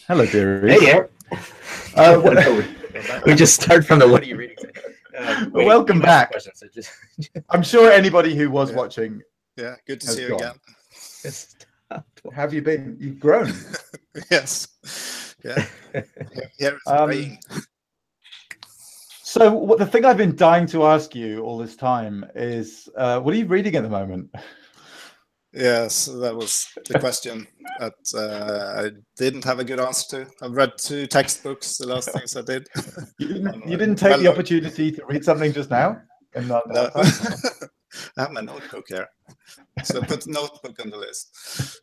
Hello, dearie. Hey, Eric. We just start from the what are you reading? Welcome back. Questions, so I'm sure anybody who was watching. Yeah, good to has see you gone. again. Have you been? You've grown. Yes. Yeah. Here it's rain. So the thing I've been dying to ask you all this time is, what are you reading at the moment? Yes, that was the question that I didn't have a good answer to. I've read 2 textbooks, the last things I did. You didn't take the opportunity to read something just now? No. I have my notebook here. So put the notebook on the list.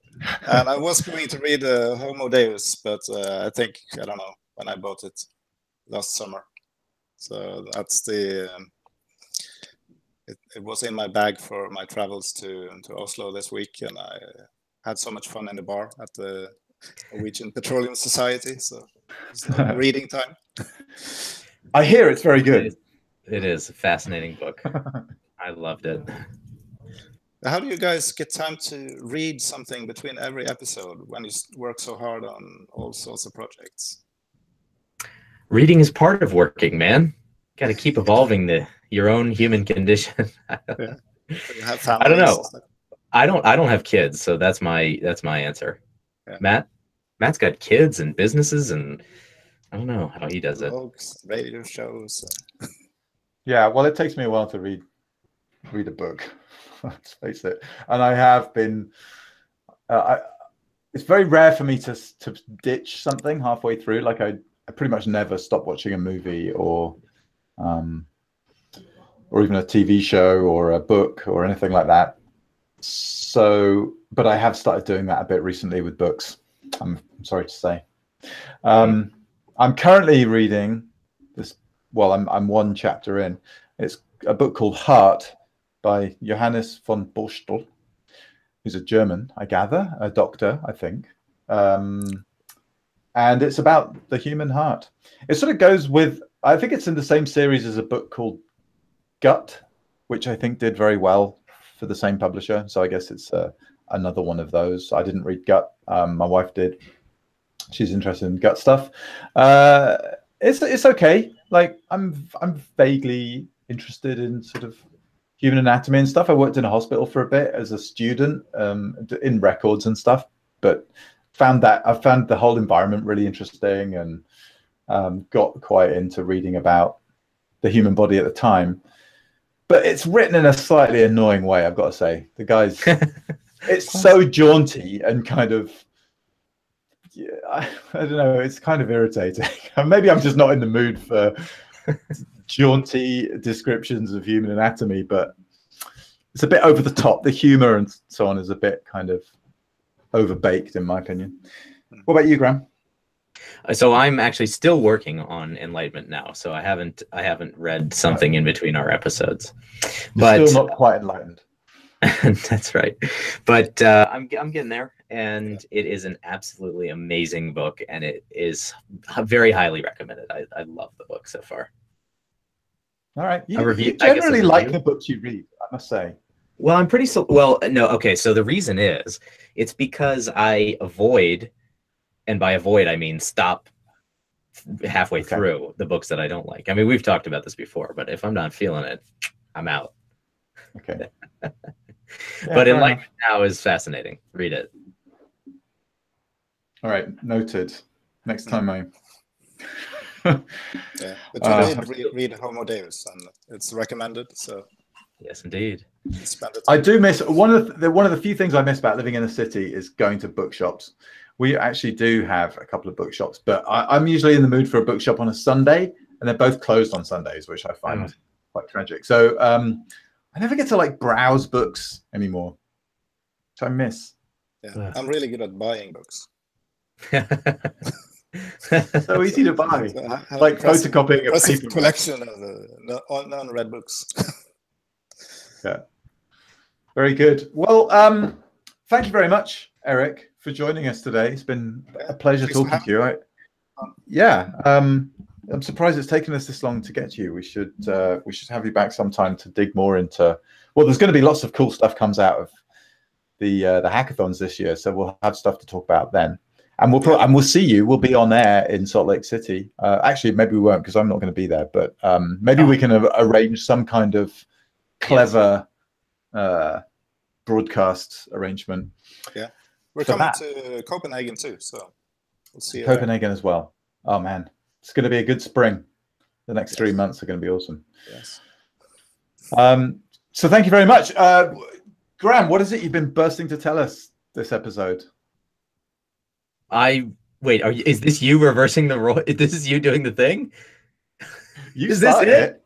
And I was going to read Homo Deus, but I don't know, when I bought it last summer. So that's the... It was in my bag for my travels to Oslo this week, and I had so much fun in the bar at the Norwegian Petroleum Society. So it's like reading time. I hear it's very good. It is a fascinating book. I loved it. How do you guys get time to read something between every episode when you work so hard on all sorts of projects? Reading is part of working, man. Got to keep evolving your own human condition. Yeah. You have I don't know. I don't have kids, so that's my answer. Yeah. Matt's got kids and businesses, and I don't know how he does it. Books, radio shows. Yeah, well, it takes me a while to read a book. Let's face it, and I have been. It's very rare for me to ditch something halfway through. Like I pretty much never stop watching a movie or even a TV show or a book or anything like that. So, but I have started doing that a bit recently with books. I'm sorry to say. I'm currently reading this. Well, I'm 1 chapter in. It's a book called Heart by Johannes von Borstel, who's a German, I gather, a doctor, I think. And it's about the human heart. It sort of goes with, I think it's in the same series as a book called Gut, which I think did very well for the same publisher. So I guess it's another one of those. I didn't read Gut. My wife did. She's interested in gut stuff. It's okay. Like I'm vaguely interested in sort of human anatomy and stuff. I worked in a hospital for a bit as a student in records and stuff, but I found the whole environment really interesting and got quite into reading about the human body at the time. But it's written in a slightly annoying way, I've got to say. The guy's, it's so jaunty and kind of, I don't know, it's kind of irritating. Maybe I'm just not in the mood for jaunty descriptions of human anatomy, but it's a bit over the top. The humor and so on is a bit kind of overbaked, in my opinion. What about you, Graham? So I'm actually still working on Enlightenment now. So I haven't read something in between our episodes. But still not quite enlightened. That's right. But I'm getting there, and it is an absolutely amazing book, and it is very highly recommended. I love the book so far. All right. You generally like the books you read, I must say. Well, no, okay. So the reason is, it's because I avoid, and by avoid, I mean stop halfway through the books that I don't like. I mean, we've talked about this before, but if I'm not feeling it, I'm out. Okay. But Enlightenment now is fascinating. Read it. All right. Noted. Next time yeah, but you did read Homo Deus, and it's recommended. So yes, indeed. I do miss one of the few things I miss about living in a city is going to bookshops. We actually do have a couple of bookshops, but I'm usually in the mood for a bookshop on a Sunday, and they're both closed on Sundays, which I find quite tragic. So I never get to like browse books anymore, which I miss. Yeah, I'm really good at buying books. So easy to buy, like photocopying a paper collection of non-read books. Yeah, very good. Well, thank you very much, Eirik, for joining us today. It's been a pleasure talking to you. I'm surprised it's taken us this long to get to you. We should have you back sometime to dig more into. Well, there's going to be lots of cool stuff comes out of the hackathons this year, so we'll have stuff to talk about then. And we'll see you. We'll be on air in Salt Lake City. Actually, maybe we won't because I'm not going to be there. But maybe we can arrange some kind of clever broadcast arrangement. Yeah, we're coming to Copenhagen too, so we'll see you Copenhagen as well. Oh man, it's going to be a good spring. The next 3 months are going to be awesome. Yes. So thank you very much, Graham. What is it you've been bursting to tell us this episode? Is this you reversing the role? This is you doing the thing? Is this it?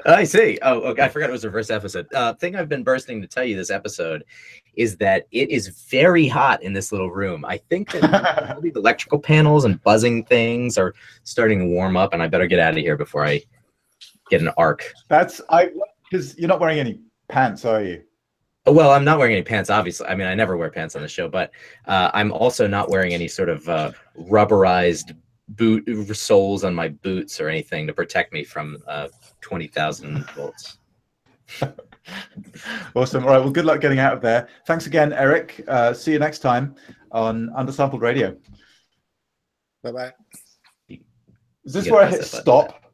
I see. Oh, okay. I forgot it was a reverse episode. Thing I've been bursting to tell you this episode is that it is very hot in this little room. I think that the electrical panels and buzzing things are starting to warm up, and I better get out of here before I get an arc. Because you're not wearing any pants, are you? Well, I'm not wearing any pants, obviously. I mean, I never wear pants on the show, but I'm also not wearing any sort of rubberized boot soles on my boots or anything to protect me from 20,000 volts. Awesome. All right. Well, good luck getting out of there. Thanks again, Eirik. See you next time on Undersampled Radio. Bye-bye. Is this where I hit stop?